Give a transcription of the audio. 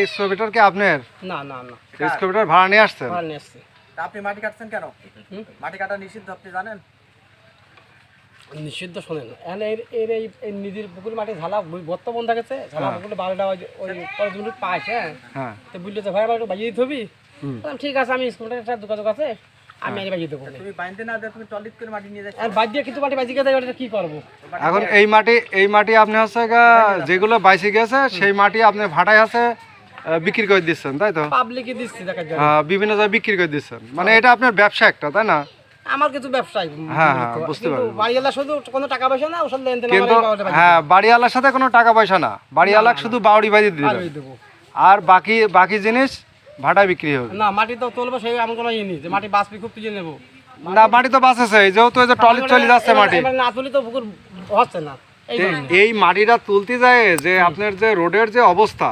Excavator কি আপনার? না না না, এক্সকাভেটর ভাড়া নিয়ে আসছেন? ভাড়া নিয়ে আসছি। তা আপনি মাটি কাটছেন কেন? মাটি কাটা নিষিদ্ধ, আপনি জানেন? নিষিদ্ধ শোনেন, এখানে এর এই নদীর পুকুর মাটি ঝালা বর্ত বন্ধ গেছে, ঝালা পুকুরে বারোটা ওই কলেজ মিনিট পাইছে। হ্যাঁ, তো বললো যে ভাই আমার একটু বাজিয়ে দিতে হবি। বললাম ঠিক আছে, আমি স্কুলটা একটা যোগাযোগ আছে, আমি আনি বাজিয়ে দেবো। তুমি বাইন্দে না দিয়ে তুমি টলিট করে মাটি নিয়ে যাচ্ছ। আর বাদ দিয়ে কিন্তু মাটি বাজিয়ে দেয়, ওটা কি করবো? এখন এই মাটি আপনি হচ্ছে যেগুলো বাইসে গেছে সেই মাটি আপনি ভাড়ায় আছে বিক্রি করে দিচ্ছেন, তাই তো? পাবলিকে দিচ্ছি দেখার জন্য। বিভিন্ন জায়গায় বিক্রি করে দিচ্ছেন, মানে এটা আপনার ব্যবসা একটা, তাই না? আমার কিছু ব্যবসায় হ্যাঁ, বুঝতে পারলাম। বাড়িওয়ালা শুধু কোনো টাকা পয়সা না, ওসব লেনদেন কিন্তু হ্যাঁ, বাড়িওয়ালার সাথে কোনো টাকা পয়সা না, বাড়িওয়ালা শুধু বাউরি বাজি দিবেন, দেবো। আর বাকি জিনিস ভাড়া বিক্রি হবে। না, মাটি তো তুলবো, সেই এমন কোনো ইয়ে নেই যে মাটি বাঁচবি খুব তুলে নেবো। না, মাটি তো বাঁচেছে, যেহেতু এই যে টলি চলে যাচ্ছে মাটি, এবার না তুলি তো পুকুর হচ্ছে না। এই মাটিটা তুলতে যায় যে আপনার যে রোডের যে অবস্থা,